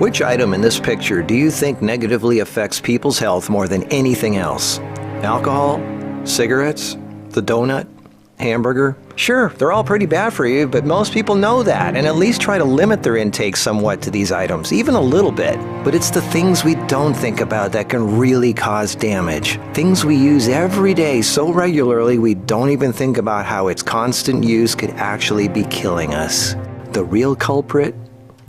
Which item in this picture do you think negatively affects people's health more than anything else? Alcohol? Cigarettes? The donut? Hamburger? Sure, they're all pretty bad for you, but most people know that and at least try to limit their intake somewhat to these items, even a little bit. But it's the things we don't think about that can really cause damage. Things we use every day so regularly we don't even think about how its constant use could actually be killing us. The real culprit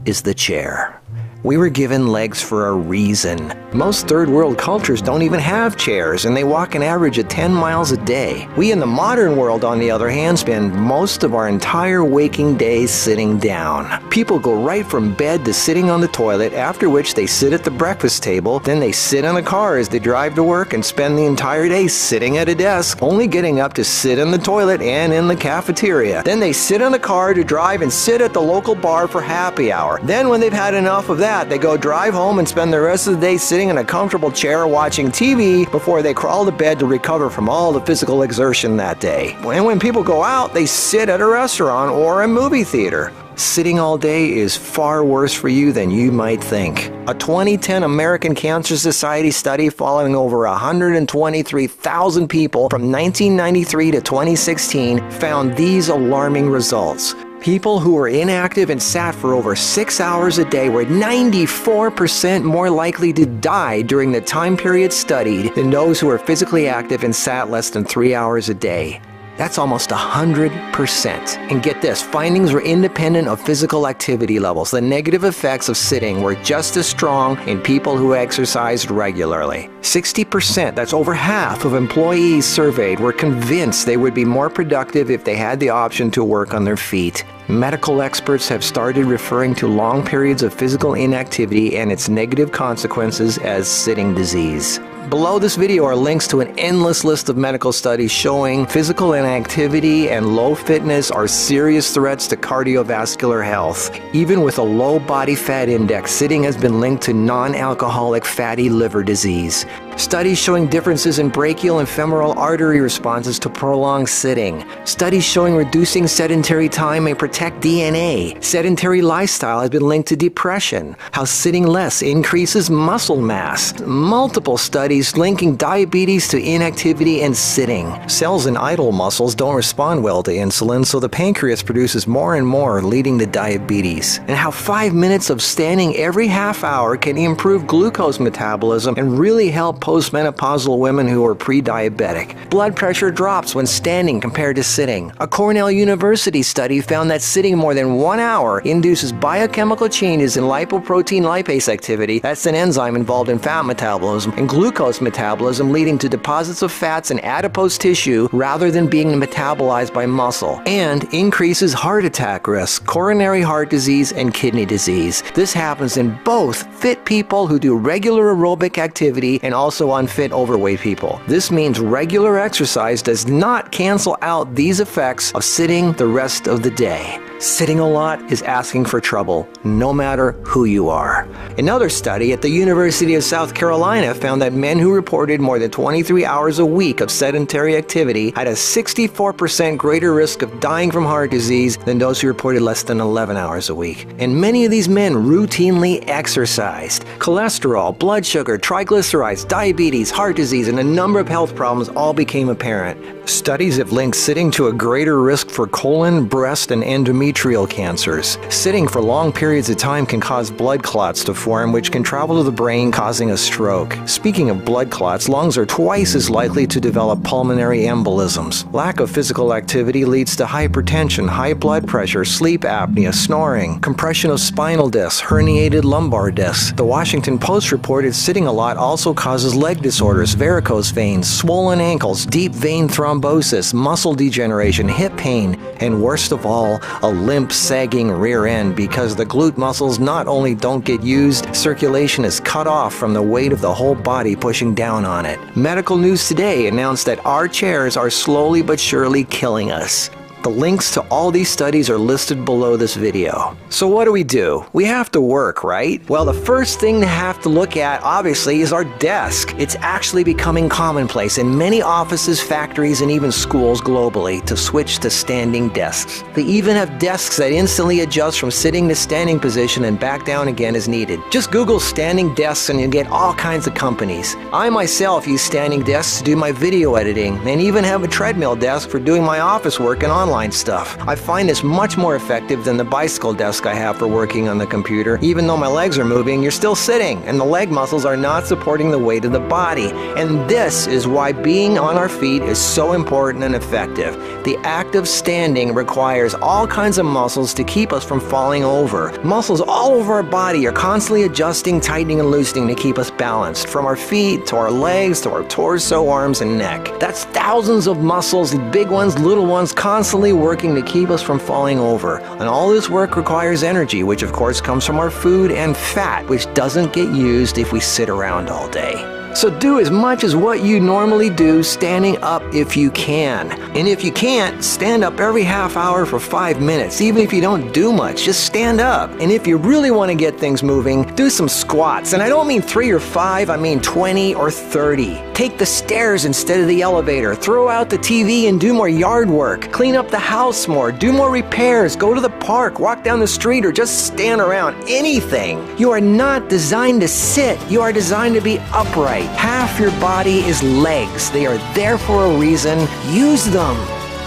is the chair. We were given legs for a reason. Most third world cultures don't even have chairs, and they walk an average of 10 miles a day. We in the modern world, on the other hand, spend most of our entire waking days sitting down. People go right from bed to sitting on the toilet, after which they sit at the breakfast table, then they sit in a car as they drive to work and spend the entire day sitting at a desk, only getting up to sit in the toilet and in the cafeteria. Then they sit in the car to drive and sit at the local bar for happy hour. Then when they've had enough of that, they go drive home and spend the rest of the day sitting in a comfortable chair watching TV before they crawl to bed to recover from all the physical exertion that day. And when people go out, they sit at a restaurant or a movie theater. Sitting all day is far worse for you than you might think. A 2010 American Cancer Society study following over 123,000 people from 1993 to 2016 found these alarming results. People who were inactive and sat for over 6 hours a day were 94% more likely to die during the time period studied than those who were physically active and sat less than 3 hours a day. That's almost 100%. And get this, findings were independent of physical activity levels. The negative effects of sitting were just as strong in people who exercised regularly. 60%, that's over half of employees surveyed, were convinced they would be more productive if they had the option to work on their feet. Medical experts have started referring to long periods of physical inactivity and its negative consequences as sitting disease. Below this video are links to an endless list of medical studies showing physical inactivity and low fitness are serious threats to cardiovascular health. Even with a low body fat index, sitting has been linked to non-alcoholic fatty liver disease. Studies showing differences in brachial and femoral artery responses to prolonged sitting. Studies showing reducing sedentary time may protect DNA. Sedentary lifestyle has been linked to depression. How sitting less increases muscle mass. Multiple studies linking diabetes to inactivity and sitting. Cells in idle muscles don't respond well to insulin, so the pancreas produces more and more, leading to diabetes. And how 5 minutes of standing every half hour can improve glucose metabolism and really help postmenopausal women who are pre-diabetic. Blood pressure drops when standing compared to sitting. A Cornell University study found that sitting more than 1 hour induces biochemical changes in lipoprotein lipase activity, that's an enzyme involved in fat metabolism, and glucose metabolism, leading to deposits of fats in adipose tissue rather than being metabolized by muscle, and increases heart attack risk, coronary heart disease, and kidney disease. This happens in both fit people who do regular aerobic activity and also unfit overweight people. This means regular exercise does not cancel out these effects of sitting the rest of the day. Sitting a lot is asking for trouble, no matter who you are. Another study at the University of South Carolina found that men who reported more than 23 hours a week of sedentary activity had a 64% greater risk of dying from heart disease than those who reported less than 11 hours a week. And many of these men routinely exercised. Cholesterol, blood sugar, triglycerides, diabetes, heart disease, and a number of health problems all became apparent. Studies have linked sitting to a greater risk for colon, breast, and endometrial cancers. Sitting for long periods of time can cause blood clots to form, which can travel to the brain, causing a stroke. Speaking of blood clots, lungs are twice as likely to develop pulmonary embolisms. Lack of physical activity leads to hypertension, high blood pressure, sleep apnea, snoring, compression of spinal discs, herniated lumbar discs. The Washington Post reported sitting a lot also causes leg disorders, varicose veins, swollen ankles, deep vein thrombosis, muscle degeneration, hip pain, and worst of all, a limp, sagging rear end because the glute muscles not only don't get used, circulation is cut off from the weight of the whole body pushing down on it. Medical News Today announced that our chairs are slowly but surely killing us. The links to all these studies are listed below this video. So what do? We have to work, right? Well, the first thing to have to look at, obviously, is our desk. It's actually becoming commonplace in many offices, factories, and even schools globally to switch to standing desks. They even have desks that instantly adjust from sitting to standing position and back down again as needed. Just Google standing desks and you'll get all kinds of companies. I myself use standing desks to do my video editing and even have a treadmill desk for doing my office work and online stuff. I find this much more effective than the bicycle desk I have for working on the computer. Even though my legs are moving, you're still sitting, and the leg muscles are not supporting the weight of the body. And this is why being on our feet is so important and effective. The act of standing requires all kinds of muscles to keep us from falling over. Muscles all over our body are constantly adjusting, tightening, and loosening to keep us balanced, from our feet to our legs to our torso, arms, and neck. That's thousands of muscles, big ones, little ones, constantly working to keep us from falling over. And all this work requires energy, which of course comes from our food, and fat, which doesn't get used if we sit around all day. So do as much as what you normally do standing up if you can. And if you can't, stand up every half hour for 5 minutes. Even if you don't do much, just stand up. And if you really want to get things moving, do some squats. And I don't mean 3 or 5, I mean 20 or 30. Take the stairs instead of the elevator. Throw out the TV and do more yard work. Clean up the house more. Do more repairs. Go to the park. Walk down the street, or just stand around. Anything. You are not designed to sit. You are designed to be upright. Half your body is legs. They are there for a reason. Use them.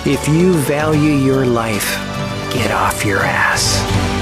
If you value your life, get off your ass.